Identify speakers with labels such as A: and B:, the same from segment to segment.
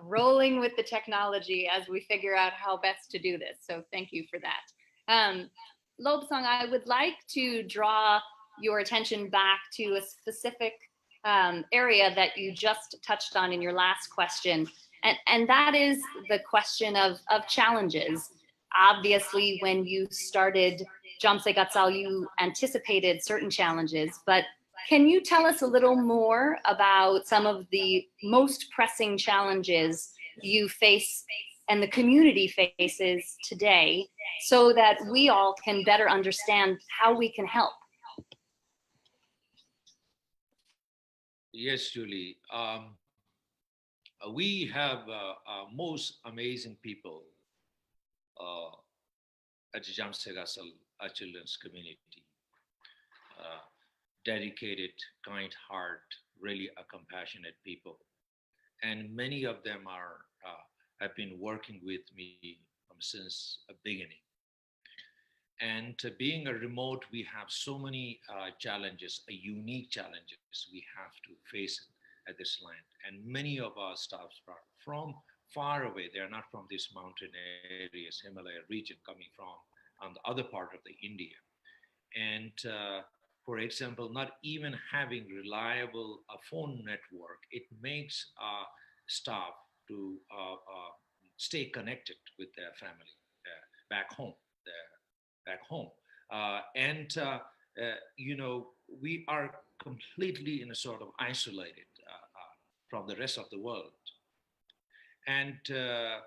A: rolling with the technology as we figure out how best to do this. So thank you for that. Lobsang, I would like to draw your attention back to a specific area that you just touched on in your last question. And that is the question of challenges. Obviously, when you started Jamse Gatsal, you anticipated certain challenges, but can you tell us a little more about some of the most pressing challenges you face and the community faces today so that we all can better understand how we can help?
B: Yes, Julie. We have most amazing people uh, at Jamsegasal Children's Community. Uh, Dedicated, kind heart, really a compassionate people, and many of them are have been working with me since a beginning. And being a remote, we have so many challenges, unique challenges we have to face at this land. And many of our staffs are from far away. They are not from these mountain areas, Himalaya region, coming from on the other part of the India. And for example, not even having reliable phone network, it makes staff to stay connected with their family back home. Back home. And, you know, we are completely in a sort of isolated from the rest of the world. And uh,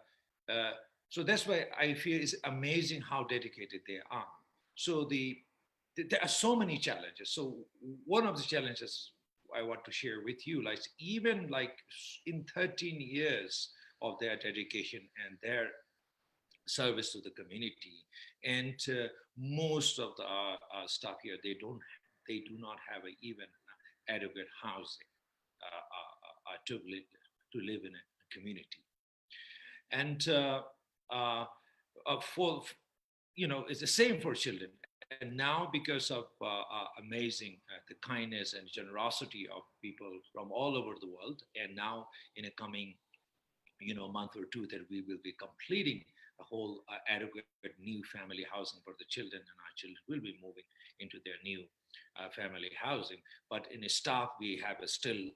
B: so that's why I feel it's amazing how dedicated they are. So there are so many challenges. So one of the challenges I want to share with you, like even like in 13 years of their dedication and their service to the community, and most of the staff here, they do not have a, even adequate housing to live in a community. And uh, for you know, it's the same for children. And now, because of amazing the kindness and generosity of people from all over the world, and now in a coming month or two, that we will be completing a whole adequate new family housing for the children, and our children will be moving into their new family housing. But in a staff, we have a still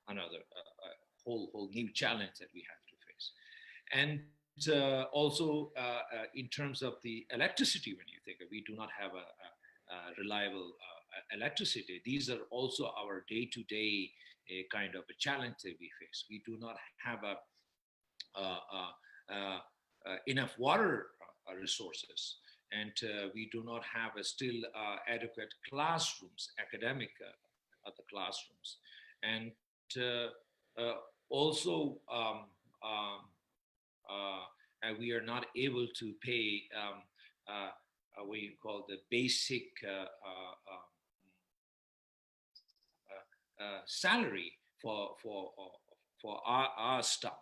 B: another whole new challenge that we have to face. And also in terms of the electricity, when you think of, we do not have a reliable electricity. These are also our day-to-day kind of a challenge that we face. We do not have enough water resources, and we do not have a still adequate classrooms, academic the classrooms, and uh, also we are not able to pay what you call the basic salary for our staff.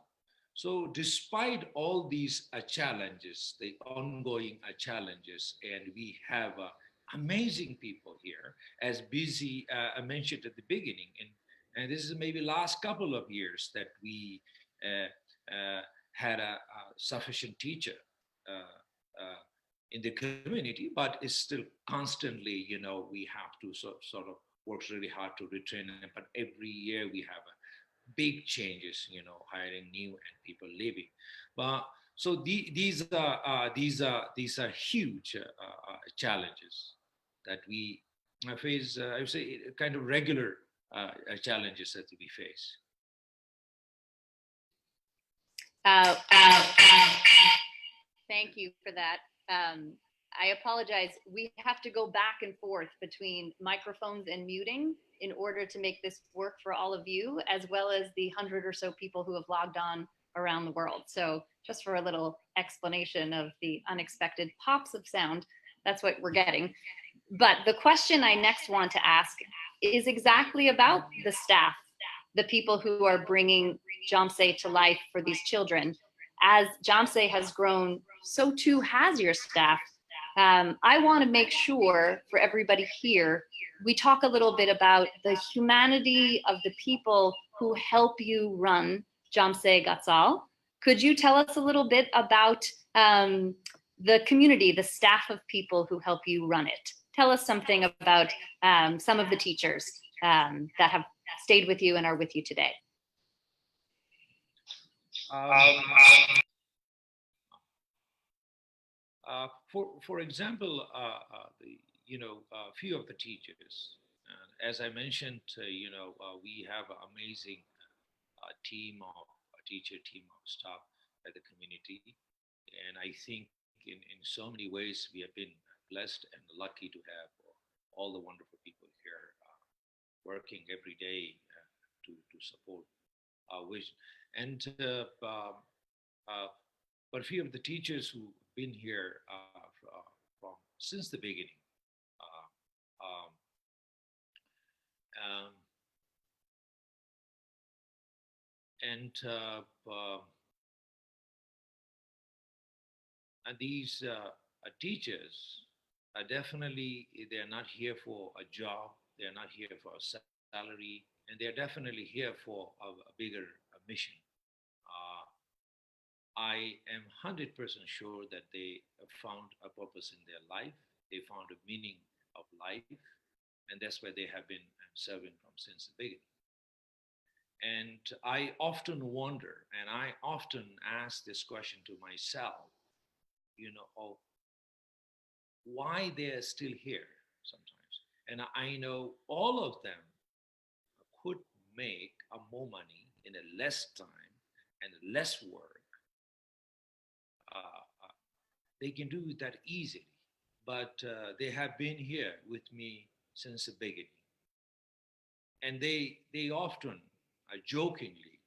B: So, despite all these challenges, the ongoing challenges, and we have amazing people here, as busy I mentioned at the beginning, and this is maybe last couple of years that we had a sufficient teacher in the community, but it's still constantly, we have to sort of work really hard to retrain them. But every year we have big changes, hiring new and people leaving. But so these are huge challenges that we face. I would say kind of regular challenges that we face.
A: Uh, Thank you for that. I apologize. We have to go back and forth between microphones and muting in order to make this work for all of you, as well as the 100 or so people who have logged on around the world. So just for a little explanation of the unexpected pops of sound, that's what we're getting. But the question I next want to ask is exactly about the staff, the people who are bringing Jamse to life for these children. As Jamse has grown, so too has your staff. I want to make sure for everybody here, we talk a little bit about the humanity of the people who help you run Jamse Gatsal. Could you tell us a little bit about the community, the staff of people who help you run it? Tell us something about some of the teachers that have stayed with you and are with you today.
B: For example, a few of the teachers, as I mentioned, we have an amazing teacher team of staff at the community, and I think in so many ways we have been blessed and lucky to have all the wonderful people here working every day to support our vision. And but a few of the teachers who've been here from since the beginning. Uh, um, um, and these teachers are definitely, they're not here for a job, they're not here for a salary, and they're definitely here for a bigger mission. Uh, I am 100% sure that they have found a purpose in their life. They found a meaning of life, and that's where they have been serving from since the beginning. And I often wonder, and I often ask this question to myself, oh, why they're still here sometimes. And I know all of them could make a more money in a less time and less work. They can do that easily, but they have been here with me since the beginning. And they often jokingly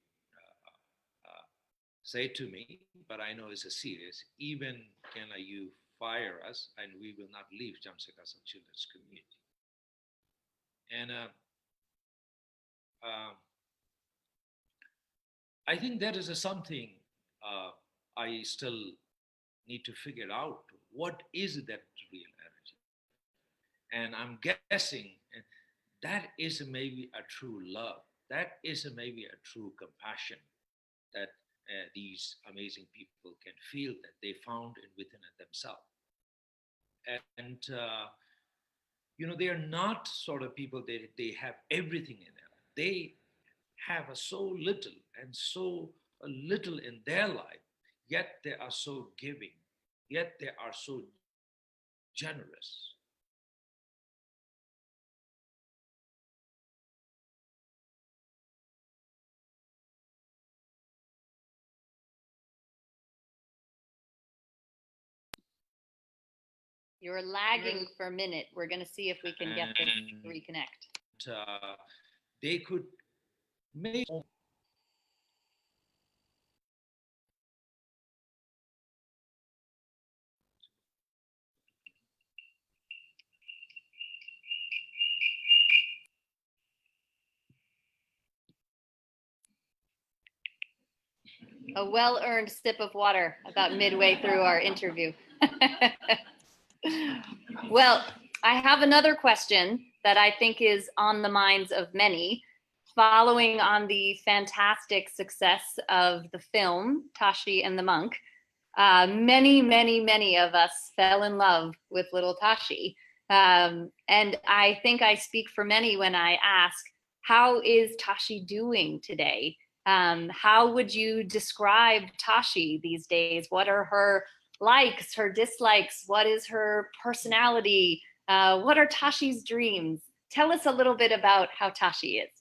B: say to me, but I know it's a serious, even can you fire us and we will not leave Jamse Gatsal Children's Community. And I think that is something I still need to figure out. What is that real energy? And I'm guessing that is maybe a true love. That is maybe a true compassion that these amazing people can feel that they found within themselves. And they are not sort of people that they have everything in their life. They have so little and so little in their life, yet they are so giving, yet they are so generous.
A: You're lagging for a minute. We're going to see if we can get this to reconnect.
B: They could make
A: a well-earned sip of water about midway through our interview. Well, I have another question that I think is on the minds of many. Following on the fantastic success of the film, Tashi and the Monk, many of us fell in love with little Tashi. And I think I speak for many when I ask, how is Tashi doing today? How would you describe Tashi these days? What are her likes, her dislikes? What is her personality? What are Tashi's dreams? Tell us a little bit about how Tashi is.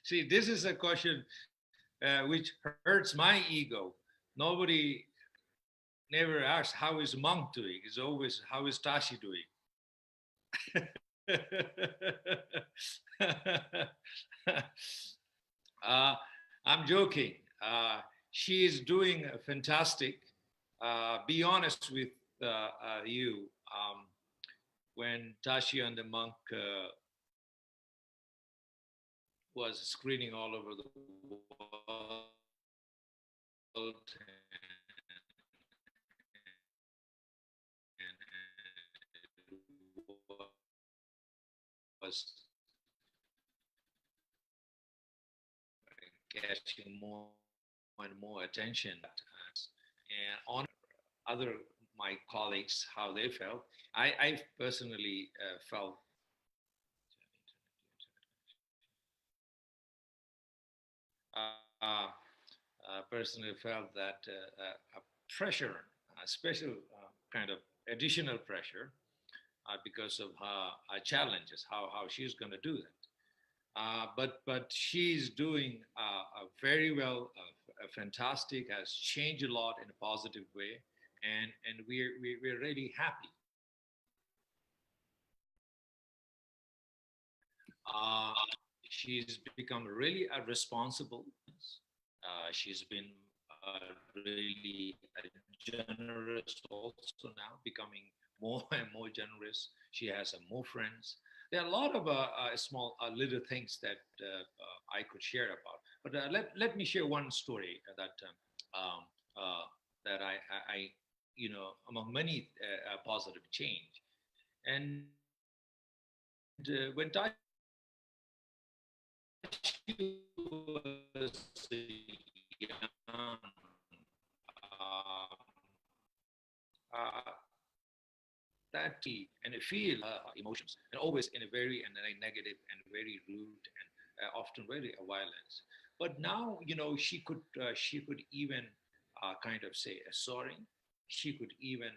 B: See, this is a question which hurts my ego. Nobody never asks, how is Monk doing? It's always, how is Tashi doing? I'm joking. She is doing fantastic. Be honest with you. When Tashi and the Monk was screening all over the world, and was catching more and more attention. And on other my colleagues, how they felt, I personally felt uh, personally felt that a pressure, a special kind of additional pressure because of her challenges, how she's going to do that. But she's doing very well, fantastic, has changed a lot in a positive way, and we're really happy. Uh, she's become really a responsible. She's been really generous also now, becoming more and more generous. She has more friends. There are a lot of small little things that I could share about. But let me share one story um, uh, that I among many positive change. And when Tashi was young, uh, uh, that and feel emotions, and always in a very and a negative and very rude and often very violence. But now, she could even kind of say sorry. She could even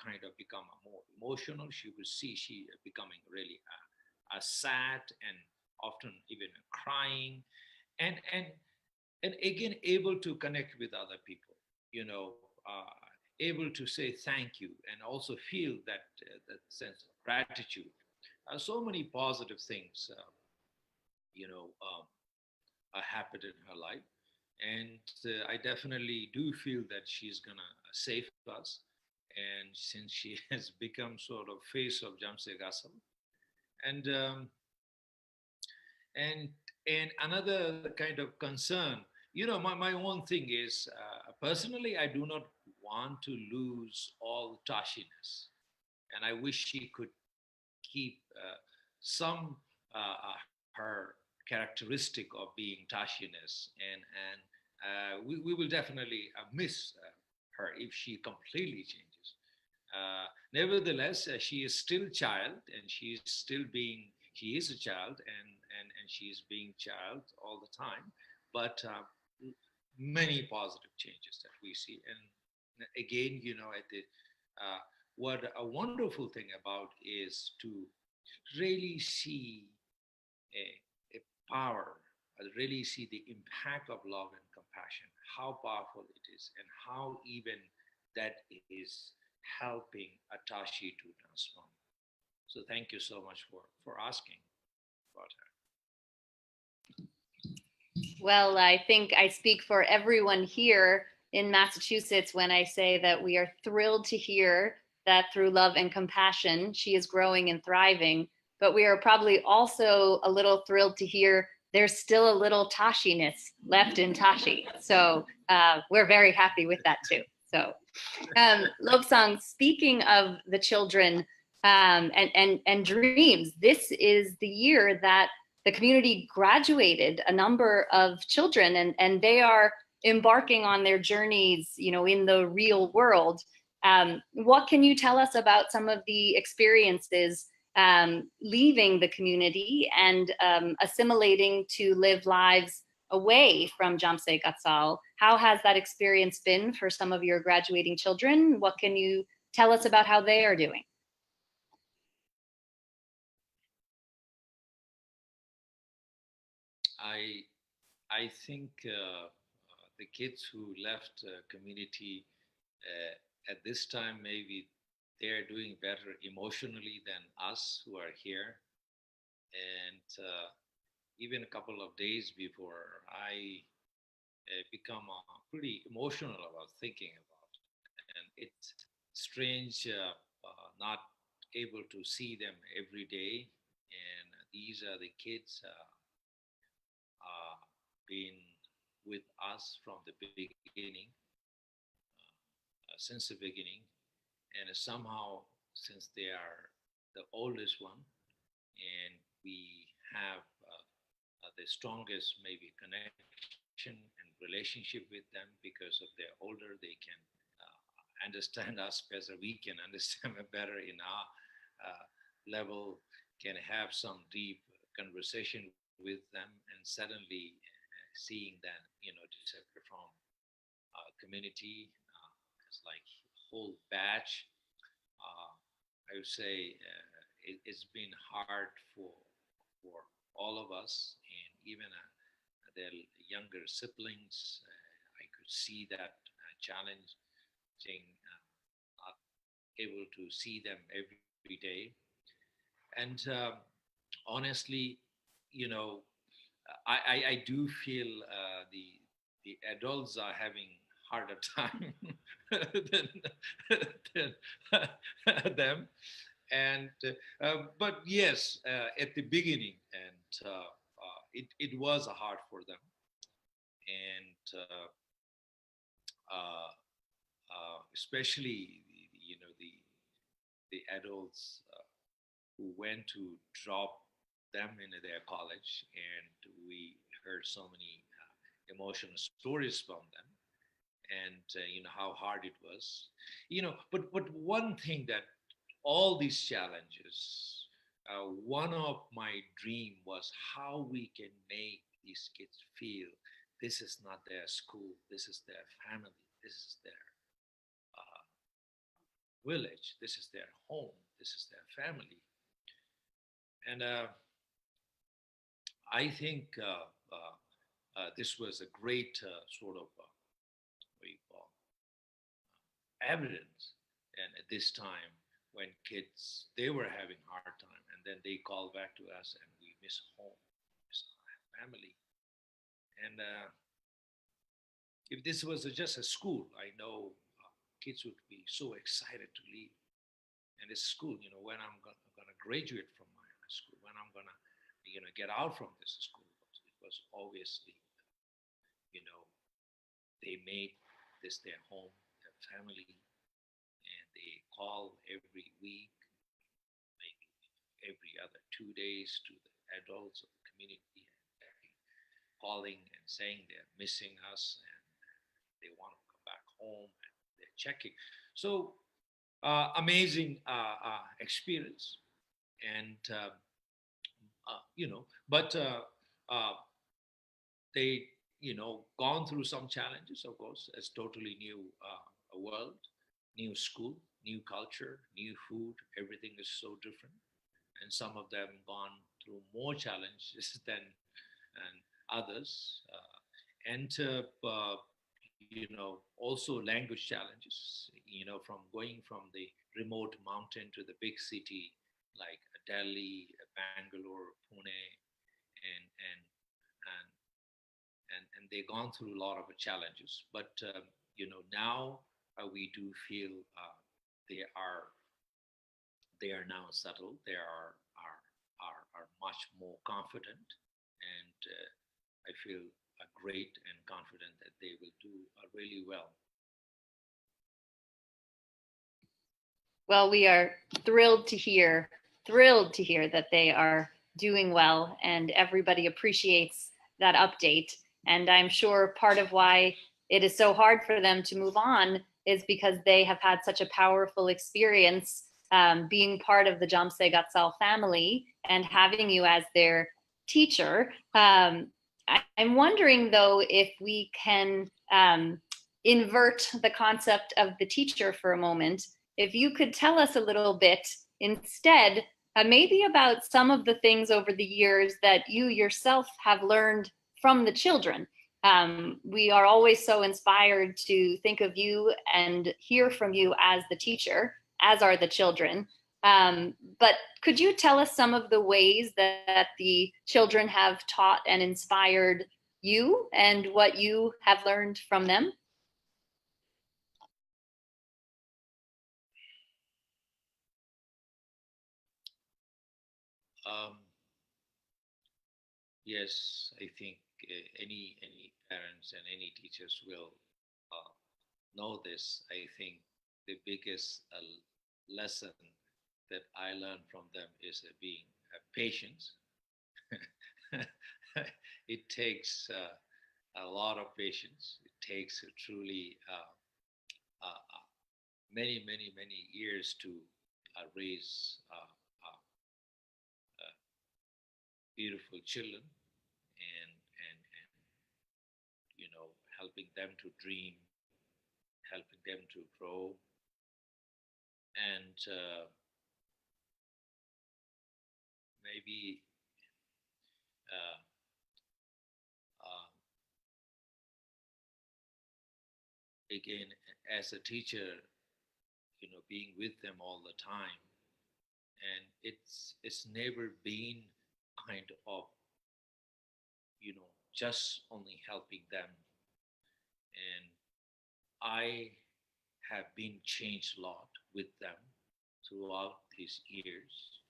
B: kind of become more emotional. She could see she becoming really sad and often even crying, and and again able to connect with other people, you know able to say thank you and also feel that sense of gratitude. So many positive things you know um, happened in her life, and I definitely do feel that she's gonna save us. And since she has become sort of face of Jamse Gasal, and and and another kind of concern, my own thing is, personally I do not want to lose all Tashiness, and I wish she could keep some her characteristic of being Tashiness, and we will definitely miss her if she completely changes. Nevertheless, she is still child, and she is a child, and she is being child all the time. But many positive changes that we see, and again, at the what a wonderful thing about is to really see a power, really see the impact of love and compassion, how powerful it is, and how even that is helping Atashi to transform. So thank you so much for asking about her.
A: Well, I think I speak for everyone here in Massachusetts when I say that we are thrilled to hear that through love and compassion, she is growing and thriving. But we are probably also a little thrilled to hear there's still a little Tashiness left in Tashi. So we're very happy with that too. So, Lobsang, speaking of the children and dreams, this is the year that the community graduated a number of children, and they are embarking on their journeys, in the real world. What can you tell us about some of the experiences leaving the community and assimilating to live lives away from Jamse Gatsal? How has that experience been for some of your graduating children? What can you tell us about how they are doing?
B: I I think the kids who left community at this time, maybe they're doing better emotionally than us who are here. And even a couple of days before, I become pretty emotional about thinking about it. And it's strange not able to see them every day. And these are the kids been with us from the beginning, since the beginning, and somehow since they are the oldest one, and we have the strongest maybe connection and relationship with them because of they're older. They can understand us better. We can understand them better in our level. Can have some deep conversation with them, and suddenly seeing them, disappear from community. It's like whole batch. I would say it's been hard for all of us, and even their younger siblings. I could see that challenging, not able to see them every day, and honestly, you know, I do feel the adults are having harder time than, than them. And but yes, at the beginning, and it was hard for them, and especially the adults who went to drop them into their college, and we heard so many emotional stories from them, and how hard it was, but one thing that all these challenges, one of my dream was how we can make these kids feel this is not their school, this is their family, this is their uh, village, this is their home, this is their family. And I think this was a great sort of what you call evidence. And at this time, when kids they were having hard time, and then they call back to us, and we miss home, miss our family. And if this was just a school, I know kids would be so excited to leave. And it's school, when I'm gonna graduate from my high school, when I'm gonna, get out from this school. But it was obviously, you know, they made this their home, their family, and they call every week, maybe every other 2 days to the adults of the community, and they're calling and saying they're missing us, and they want to come back home, and they're checking. So amazing experience, and but uh, they gone through some challenges, of course. It's totally new world, new school, new culture, new food. Everything is so different, and some of them gone through more challenges than others, and also language challenges, from going from the remote mountain to the big city like Delhi, Bangalore, Pune, and and and they gone through a lot of challenges. But now we do feel they are they are now settled. They are much more confident, and I feel great and confident that they will do really well.
A: Well, we are thrilled to hear that they are doing well, and everybody appreciates that update. And I'm sure part of why it is so hard for them to move on is because they have had such a powerful experience being part of the Jamse Gatsal family and having you as their teacher. I'm wondering, though, if we can invert the concept of the teacher for a moment. If you could tell us a little bit instead, maybe about some of the things over the years that you yourself have learned from the children. We are always so inspired to think of you and hear from you as the teacher, as are the children. But could you tell us some of the ways that the children have taught and inspired you and what you have learned from them?
B: Um, yes, I think any parents and any teachers will uh, know this. I think the biggest lesson that I learned from them is being patient. It takes a lot of patience. It takes truly many, many, many years to raise beautiful children and helping them to dream, helping them to grow, and maybe uh, uh, again as a teacher, being with them all the time, and it's never been kind of just only helping them, and I have been changed a lot with them throughout these years,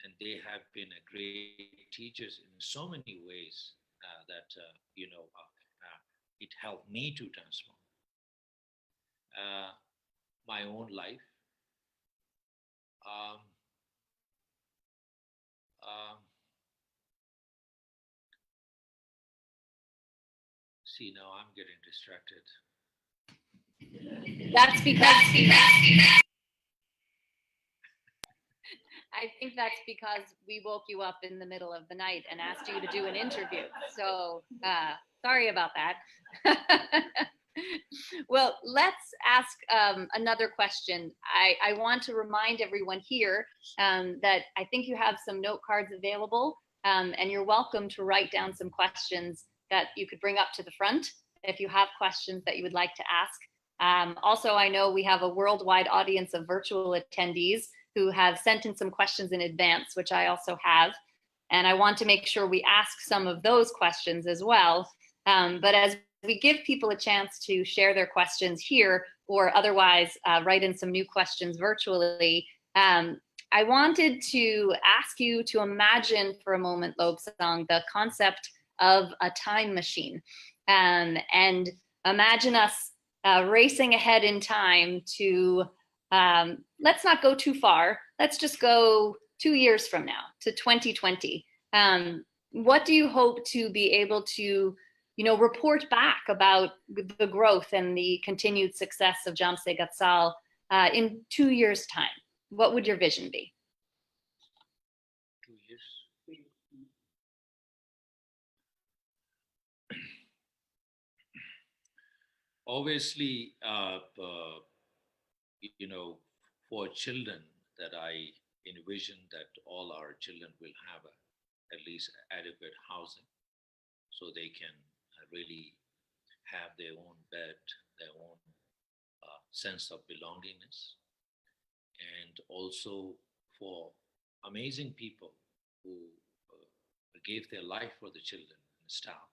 B: and they have been a great teachers in so many ways that it helped me to transform uh, my own life. Um, um, See, now I'm getting distracted.
A: That's because I think that's because we woke you up in the middle of the night and asked you to do an interview. So sorry about that. Well, let's ask another question. I want to remind everyone here that I think you have some note cards available, and you're welcome to write down some questions that you could bring up to the front if you have questions that you would like to ask. Also, I know we have a worldwide audience of virtual attendees who have sent in some questions in advance, which I also have. And I want to make sure we ask some of those questions as well. But as we give people a chance to share their questions here or otherwise write in some new questions virtually, I wanted to ask you to imagine for a moment, Lobsang, the concept of a time machine. And imagine us racing ahead in time to, let's not go too far. Let's just go 2 years from now to 2020. What do you hope to be able to, report back about the growth and the continued success of Jamse Gatsal in 2 years' time? What would your vision be?
B: 2 years. Obviously, for children, that I envision that all our children will have at least adequate housing, so they can really have their own bed, their own sense of belongingness, and also for amazing people who gave their life for the children and staff.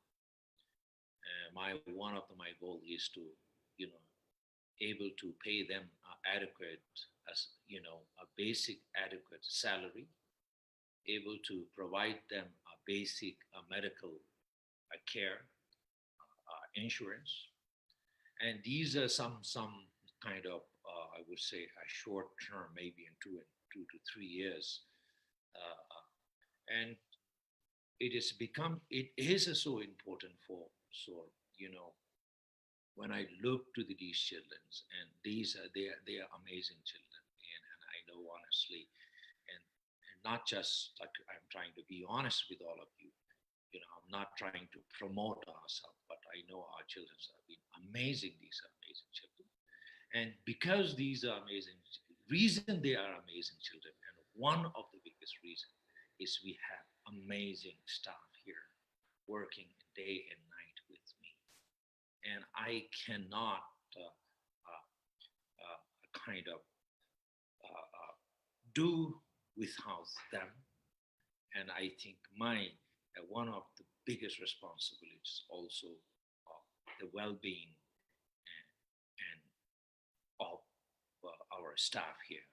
B: My one of my goal is to, able to pay them adequate, as a basic adequate salary, able to provide them a basic medical care, insurance, and these are some kind of I would say a short term, maybe in 2 to 3 years, and it is so important for, so when I look to these children, and they are amazing children, and I know honestly, and not just like I'm trying to be honest with all of you. I'm not trying to promote ourselves, but I know our children have been amazing. These are amazing children, and because these are amazing, reason they are amazing children, and one of the biggest reasons is we have amazing staff here working day and night with me, and I cannot uh, kind of do without them. And I think my one of the biggest responsibilities also the well-being and of our staff here.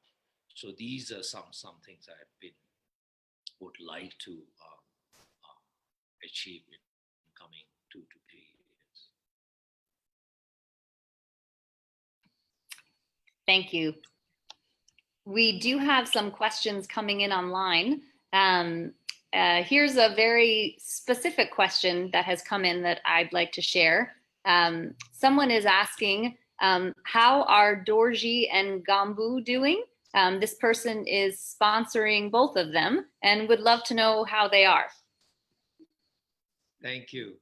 B: So these are some things I have been would like to achieve in coming 2 to 3 years.
A: Thank you. We do have some questions coming in online. Here's a very specific question that has come in that I'd like to share. Someone is asking, how are Dorji and Gambu doing? This person is sponsoring both of them and would love to know how they are.
B: Thank you.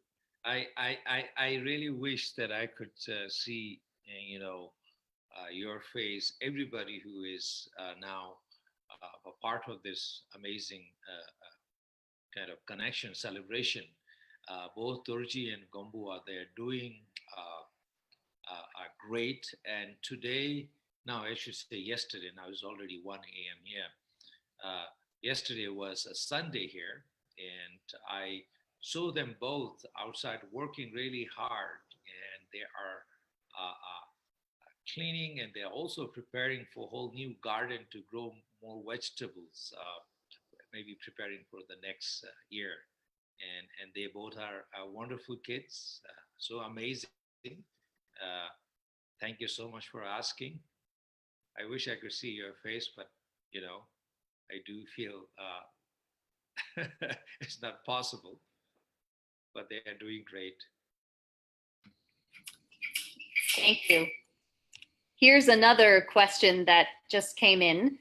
B: I really wish that I could see, your face, everybody who is now a part of this amazing kind of connection celebration. Both Dorji and Gombu are there doing are great. And today, now I should say yesterday, now it's already 1 a.m. here. Yesterday was a Sunday here, and I saw them both outside working really hard, and they are cleaning, and they're also preparing for a whole new garden to grow more vegetables, maybe preparing for the next year. And they both are wonderful kids, so amazing. Thank you so much for asking. I wish I could see your face, but you know, I do feel it's not possible. But they are doing great.
A: Thank you. Here's another question that just came in.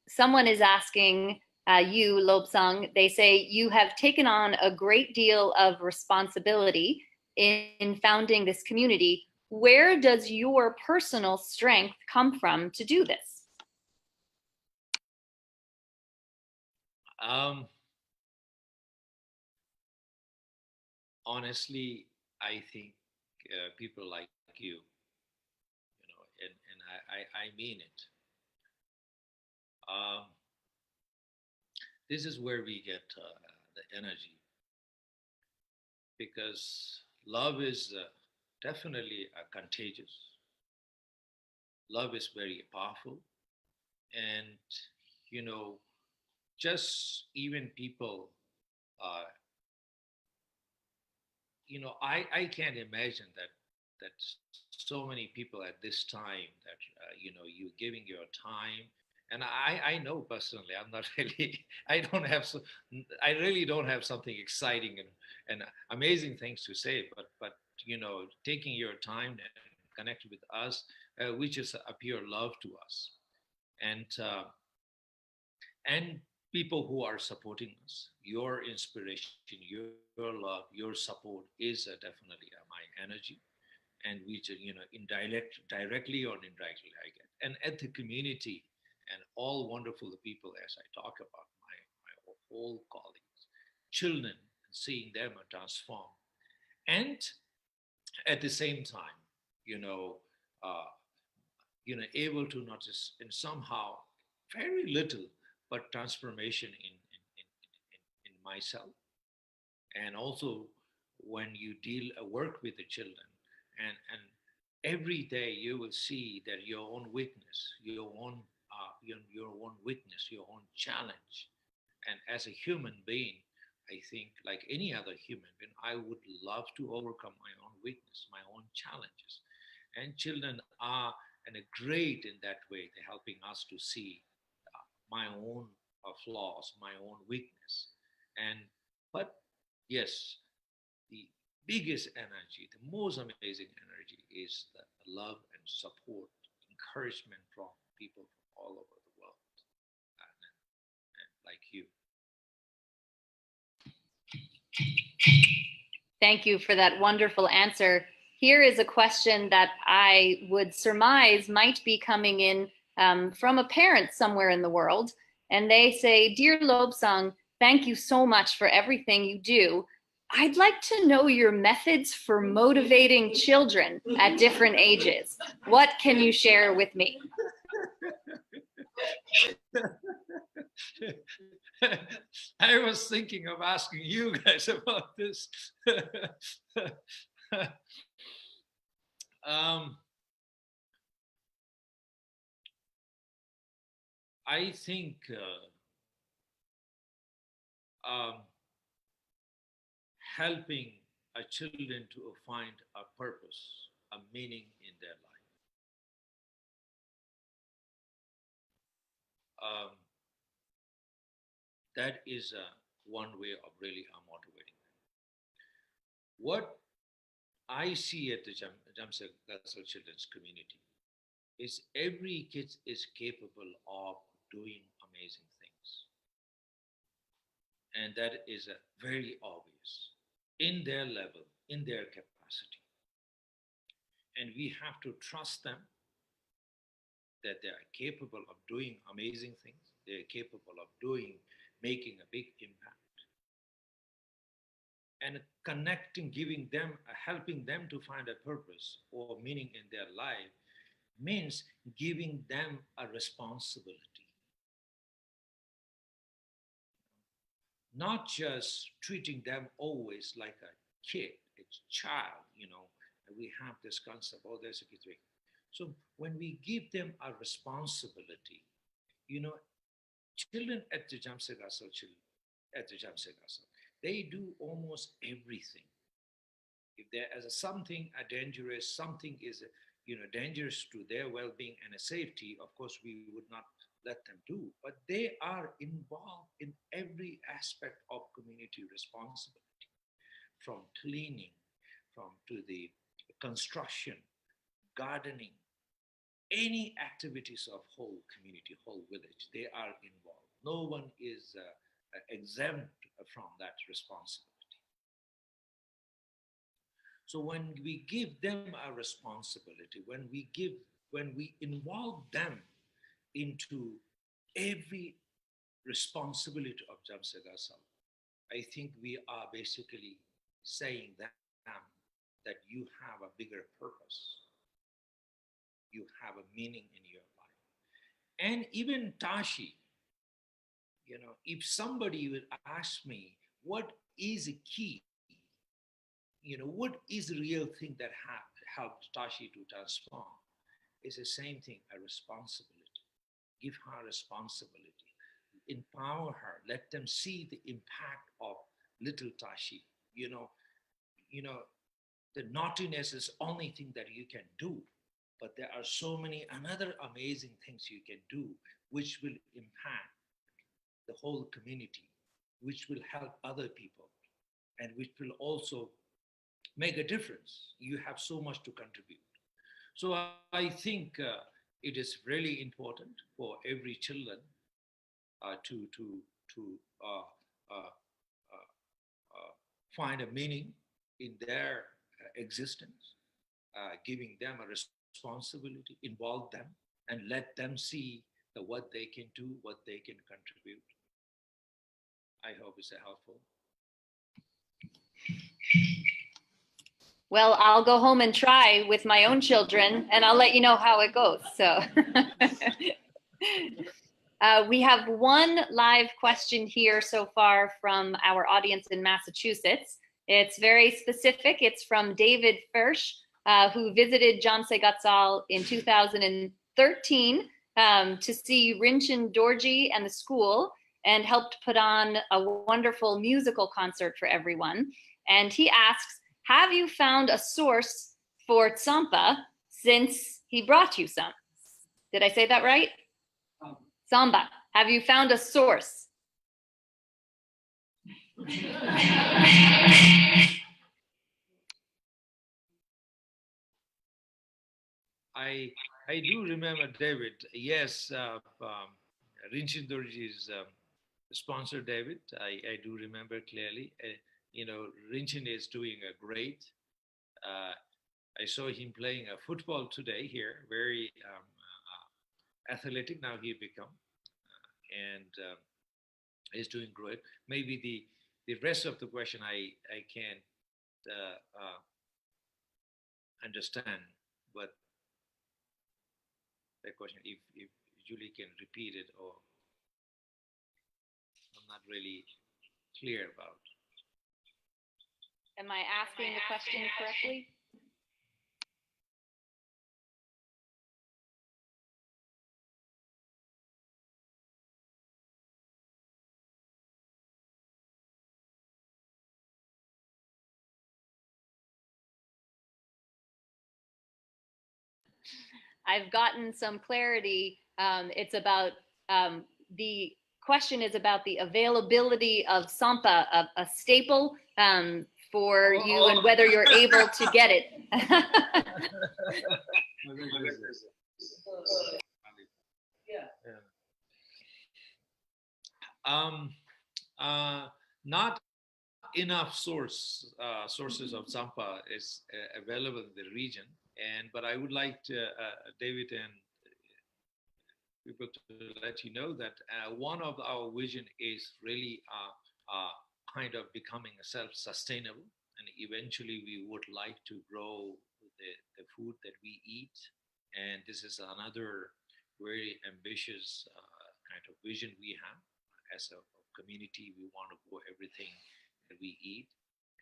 A: Someone is asking you, Lobsang, they say you have taken on a great deal of responsibility in founding this community. Where does your personal strength come from to do this?
B: Honestly, I think people like and I mean it. This is where we get the energy, because love is definitely contagious. Love is very powerful, and you know, just even people, uh, I can't imagine that so many people at this time that you giving your time. And I know personally, I'm not really, I really don't have something exciting and amazing things to say, but taking your time and connect with us, which is a pure love to us. And uh, and people who are supporting us, your inspiration, your love, your support is definitely my energy, and which directly or indirectly I get. And at the community and all wonderful people, as I talk about my whole colleagues, children, seeing them transform, and at the same time, you know, uh, able to notice in somehow very little, but transformation in myself. And also when you deal work with the children, and every day you will see that your own weakness, your own witness, your own challenge. And as a human being, I think like any other human being, I would love to overcome my own weakness, my own challenges. And children are and are great in that way. They're helping us to see my own flaws, my own weakness. And but yes, the biggest energy, the most amazing energy is the love and support, encouragement from people from all over the world, and like you.
A: Thank you for that wonderful answer. Here is a question that I would surmise might be coming in from a parent somewhere in the world. And they say, Dear Lobsang, thank you so much for everything you do. I'd like to know your methods for motivating children at different ages. What can you share with me?
B: I was thinking of asking you guys about this. um, I think helping children to find a purpose, a meaning in their life. Um, That is one way of really motivating them. What I see at the Jamsa Gassal Children's Community is every kid is capable of doing amazing things. And that is very obvious in their level, in their capacity. And we have to trust them that they are capable of doing amazing things. They are capable of making a big impact. And connecting, giving them, helping them to find a purpose or meaning in their life means giving them a responsibility, not just treating them always like a kid, a child, We have this concept, oh, there's a kid. So when we give them a responsibility, you know, children at the Jamsegasal, they do almost everything. If there is something dangerous, something is dangerous to their well-being and safety, of course we would not let them do. But they are involved in every aspect of community responsibility, from cleaning, from to the construction, gardening, any activities of whole community, whole village, they are involved. No one is exempt from that responsibility. So when we give them a responsibility, when we involve them into every responsibility of Jamsegasal, I think we are basically saying them that you have a bigger purpose, you have a meaning in your life. And even Tashi, if somebody would ask me, what is a key? What is the real thing that helped Tashi to transform? It's the same thing, a responsibility. Give her responsibility. Empower her. Let them see the impact of little Tashi. The naughtiness is the only thing that you can do. But there are so many another amazing things you can do, which will impact the whole community, which will help other people, and which will also make a difference. You have so much to contribute. So I think it is really important for every children to find a meaning in their existence, giving them a responsibility, involve them, and let them see what they can do, what they can contribute. I hope it's helpful.
A: Well, I'll go home and try with my own children, and I'll let you know how it goes. So we have one live question here so far from our audience in Massachusetts. It's very specific. It's from David Fersch, who visited Jamse Gatsal in 2013 to see Rinchen Dorji and the school, and helped put on a wonderful musical concert for everyone. And he asks, have you found a source for Tsampa since he brought you some? Did I say that right? Samba. Have you found a source?
B: I do remember, David. Yes, Rinchen Dorji's sponsor, David. I do remember clearly. Rinchen is doing a great. I saw him playing football today here, very athletic. Now he become, and he's doing great. Maybe the rest of the question I can't understand, but the question, if Julie can repeat it, or I'm not really clear about.
A: Am I asking the question correctly? I've gotten some clarity. It's about the question is about the availability of Sampa, a staple for you, and whether you're able to get it.
B: Not enough sources of Zampa is available in the region, but I would like to, David and people, to let you know that one of our vision is really kind of becoming self-sustainable, and eventually we would like to grow the food that we eat, and this is another very ambitious kind of vision we have as a community. We want to grow everything that we eat,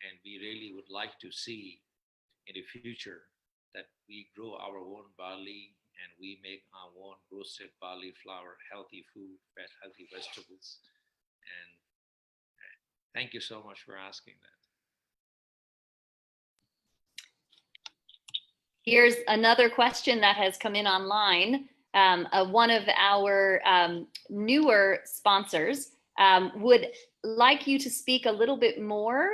B: and we really would like to see in the future that we grow our own barley and we make our own roasted barley flour, healthy food, healthy vegetables. And thank you so much for asking that.
A: Here's another question that has come in online. One of our newer sponsors would like you to speak a little bit more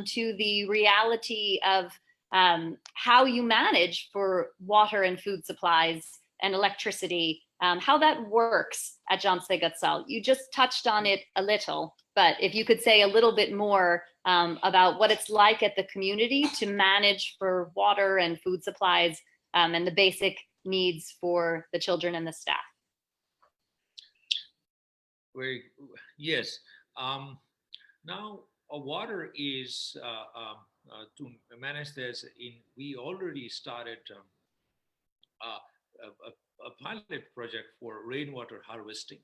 A: to the reality of how you manage for water and food supplies and electricity, how that works at Jamse Gatsal. You just touched on it a little, but if you could say a little bit more about what it's like at the community to manage for water and food supplies and the basic needs for the children and the staff.
B: Yes. Now, water is to manage this. We already started a pilot project for rainwater harvesting,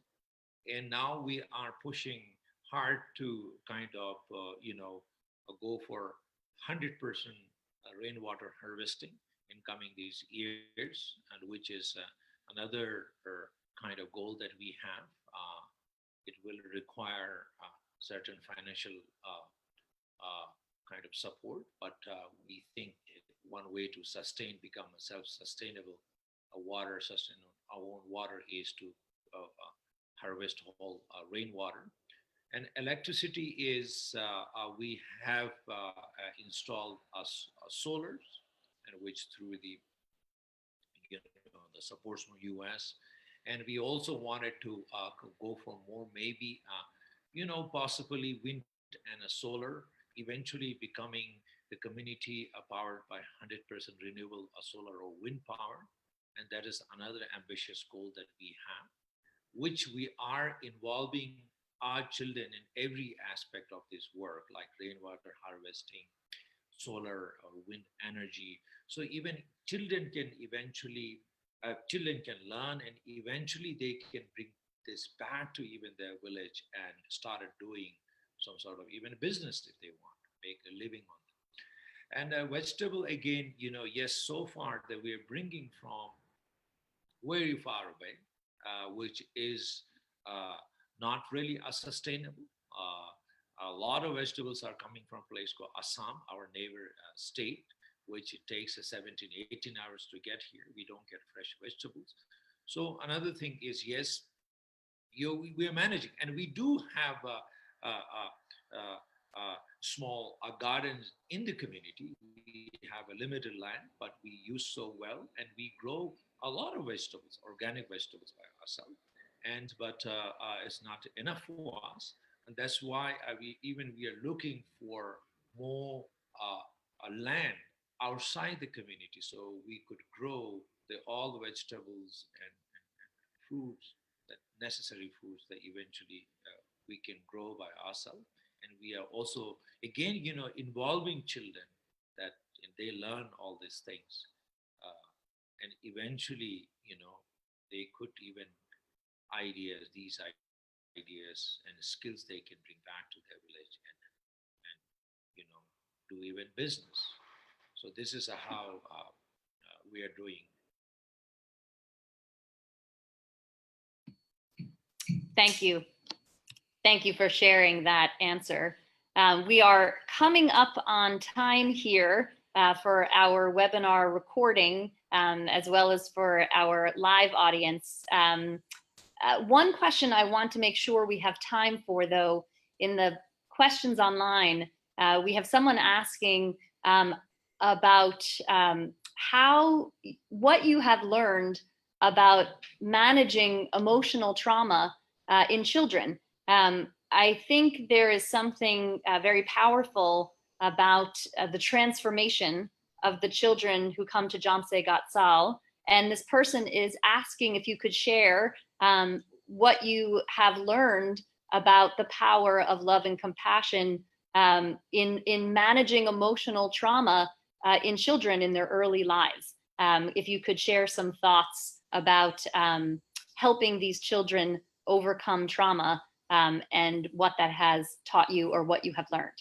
B: and now we are pushing hard to kind of go for 100% rainwater harvesting in coming these years, and which is another kind of goal that we have. It will require certain financial kind of support, but we think one way to become a self-sustainable our own water is to harvest whole rainwater. And electricity is, we have installed solars, and which through the supports from US. And we also wanted to go for more, maybe, possibly wind and a solar, eventually becoming the community powered by 100% renewable solar or wind power. And that is another ambitious goal that we have, which we are involving our children in every aspect of this work, like rainwater harvesting, solar or wind energy. So even children can learn, and eventually they can bring this back to even their village and started doing some sort of even business if they want to make a living on them. And vegetable, again, yes, so far that we are bringing from very far away, which is not really sustainable. A lot of vegetables are coming from a place called Assam, our neighbor state, which it takes 17, 18 hours to get here. We don't get fresh vegetables. So another thing is, yes, we are managing, and we do have small gardens in the community. We have a limited land, but we use so well, and we grow a lot of vegetables, organic vegetables by ourselves. But it's not enough for us, and that's why we are looking for more land outside the community, so we could grow all the vegetables and foods, that necessary foods that eventually we can grow by ourselves. And we are also, again, involving children that they learn all these things, and eventually, they could even these ideas and skills they can bring back to their village and do even business. So this is how we are doing.
A: Thank you. Thank you for sharing that answer. We are coming up on time here for our webinar recording, as well as for our live audience. One question I want to make sure we have time for, though, in the questions online, we have someone asking about what you have learned about managing emotional trauma in children. I think there is something very powerful about the transformation of the children who come to Jamse Gatsal. And this person is asking if you could share what you have learned about the power of love and compassion in managing emotional trauma in children in their early lives. If you could share some thoughts about helping these children overcome trauma and what that has taught you or what you have learned.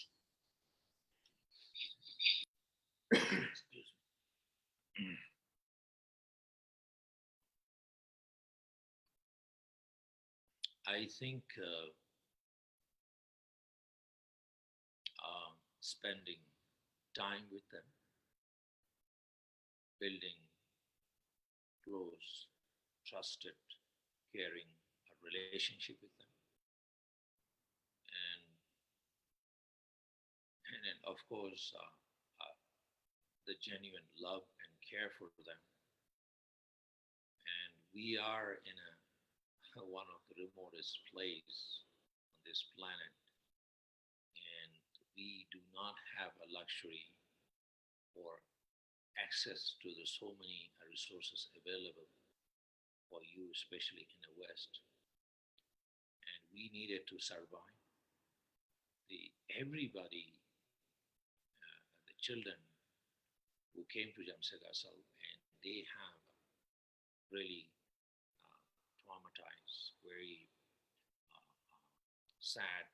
B: I think spending time with them, building close, trusted, caring a relationship with them, and and then of course the genuine love and care for them. And we are in one of the remotest place on this planet, and we do not have a luxury or access to the so many resources available for you, especially in the West. And we needed to survive. The everybody, the children who came to Jamsega and they have really traumatized, very sad,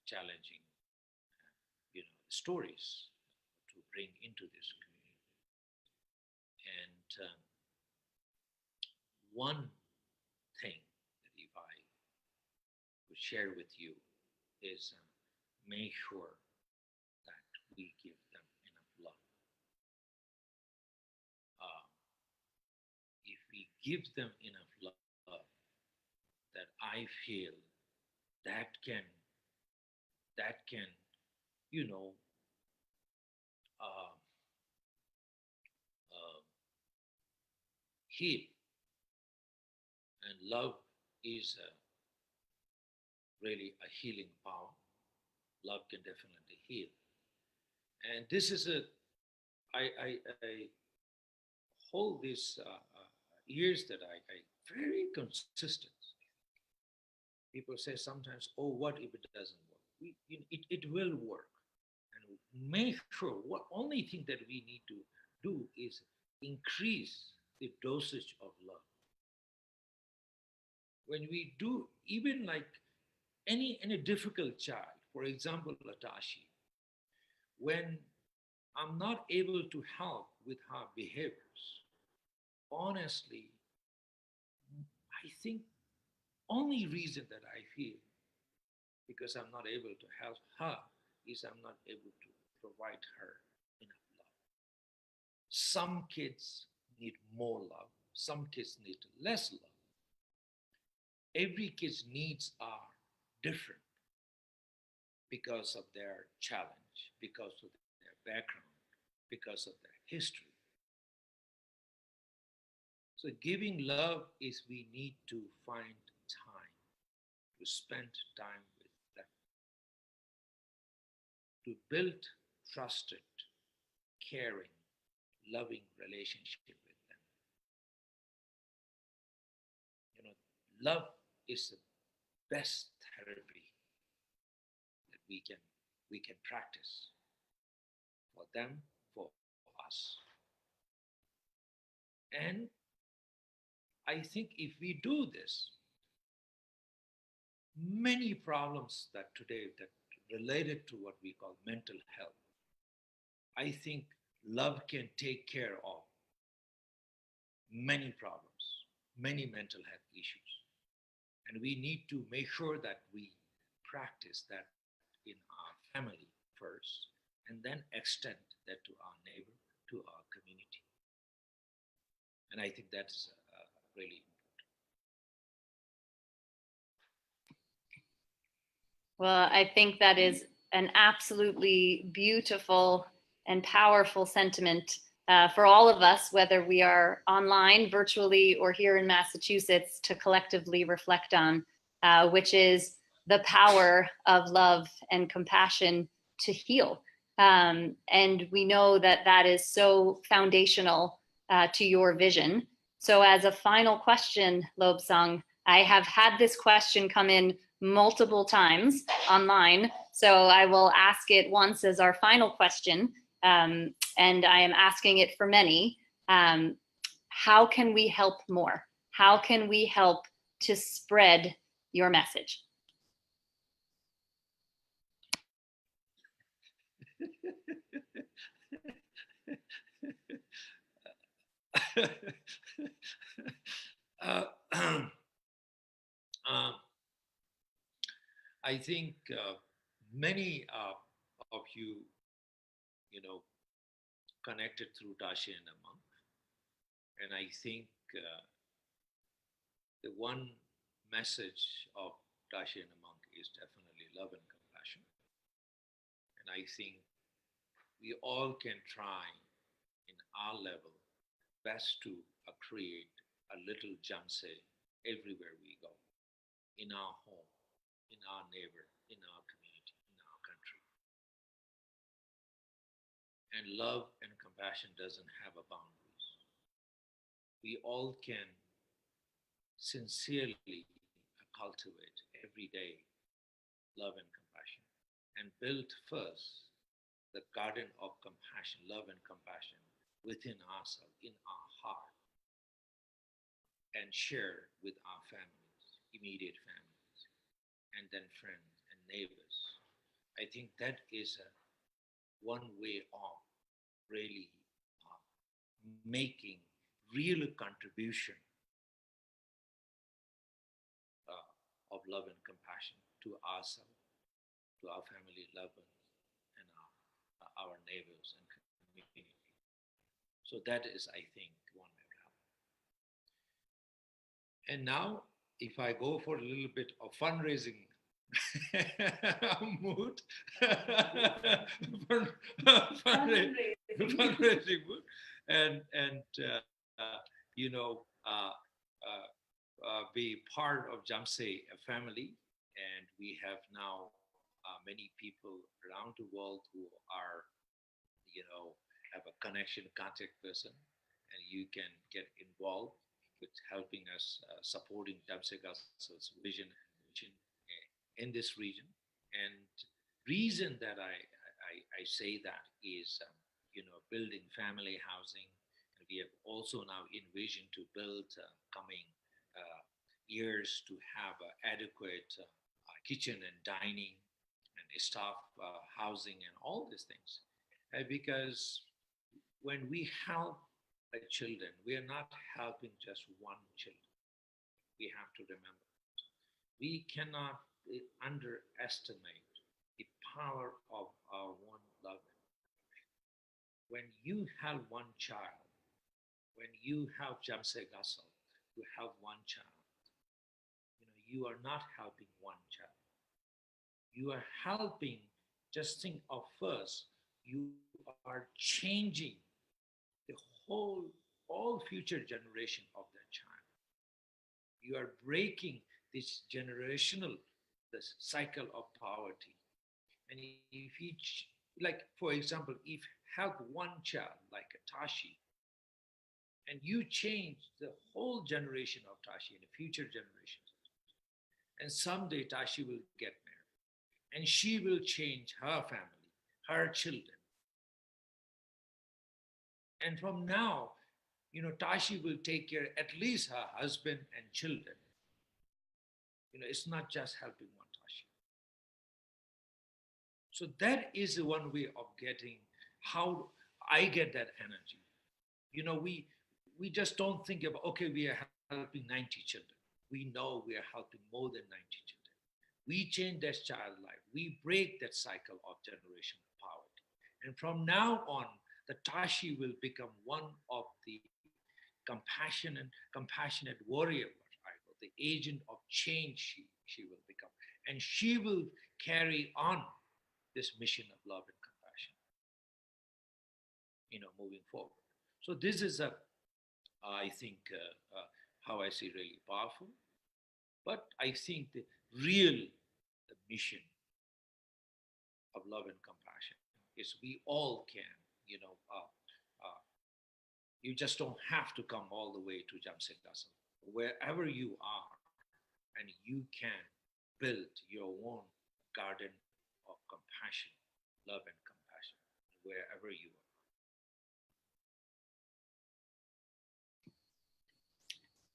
B: challenging, stories to bring into this community. And one thing that if I would share with you is make sure that we give them enough love. If we give them enough love, that I feel that can that can, you know uh, uh, heal. And love is really a healing power. Love can definitely heal. And this is I hold this years that I very consistent. People say sometimes, oh, what if it doesn't work? It will work. And make sure what only thing that we need to do is increase the dosage of love. When we do, even like any difficult child, for example, Latashi, when I'm not able to help with her behaviors, honestly, I think only reason that I feel because I'm not able to help her is I'm not able to provide her enough love. Some kids need more love, some kids need less love. Every kid's needs are different because of their challenge, because of their background, because of their history. So giving love is we need to find time to spend time with them, to build trusted, caring, loving relationship with them. You know, love is the best therapy that we can practice for them, for us. And I think if we do this, many problems that today that related to what we call mental health, I think love can take care of many problems, many mental health issues. And we need to make sure that we practice that in our family first, and then extend that to our neighbor, to our community. And I think that's really important.
A: Well, I think that is an absolutely beautiful and powerful sentiment for all of us, whether we are online, virtually, or here in Massachusetts, to collectively reflect on, which is the power of love and compassion to heal. And we know that that is so foundational to your vision. So, as a final question, Lobsang, I have had this question come in multiple times online. So I will ask it once as our final question. And I am asking it for many. How can we help more? How can we help to spread your message?
B: uh, I think many of you, you know, connected through Tashi and Amang, and I think the one message of Tashi and Amang is definitely love and compassion. And I think we all can try in our level best to create a little Jamse everywhere we go, in our home, in our neighbor, in our community, in our country. And love and compassion doesn't have a boundaries. We all can sincerely cultivate every day love and compassion and build first the garden of compassion, love and compassion within ourselves, in our heart, and share with our families, immediate families, and then friends and neighbors. I think that is a one way of really making real contribution of love and compassion to ourselves, to our family, loved ones, and our neighbors and community. So that is, I think, one way to help. And now, if I go for a little bit of fundraising mood, fundraising mood, and you know, be part of Jamse family, and we have now many people around the world who are, you know, have a connection, contact person, and you can get involved with helping us supporting Jamse Gospel's vision and mission in this region. And reason that I say that is, you know, building family housing. And we have also now envisioned to build coming uh, years to have adequate kitchen and dining and staff housing and all these things. Because when we help children, we are not helping just one children. We have to remember we cannot underestimate the power of our one love. When you have one child, when you have Jamse Gassel, you have one child, you know, you are not helping one child. You are helping, just think of first, you are changing the whole, all future generation of that child. You are breaking this generational this cycle of poverty. And if each, like for example, if have one child like a Tashi, and you change the whole generation of Tashi and the future generations, and someday Tashi will get married, and she will change her family, her children, and from now, you know, Tashi will take care at least her husband and children. You know, it's not just helping one Tashi. So that is one way of getting how I get that energy. You know, we just don't think about, okay, we are helping 90 children. We know we are helping more than 90 children. We change that child life. We break that cycle of generational poverty. And from now on, the Tashi will become one of the compassionate warrior, the agent of change she will become. and she will carry on this mission of love and compassion, moving forward. So this is I think, how I see really powerful. But I think the mission of love and compassion is we all can, you just don't have to come all the way to Jamsetdasam. Wherever you are, and you can build your own garden of compassion, love and compassion, wherever you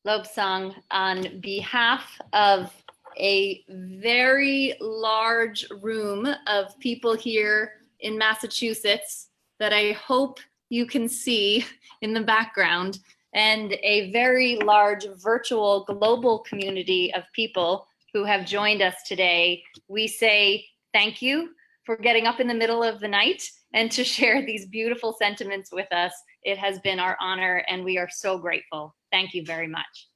B: are.
A: Lobsang, on behalf of a very large room of people here in Massachusetts that I hope you can see in the background, and a very large virtual global community of people who have joined us today, we say thank you for getting up in the middle of the night and to share these beautiful sentiments with us. It has been our honor, and we are so grateful. Thank you very much.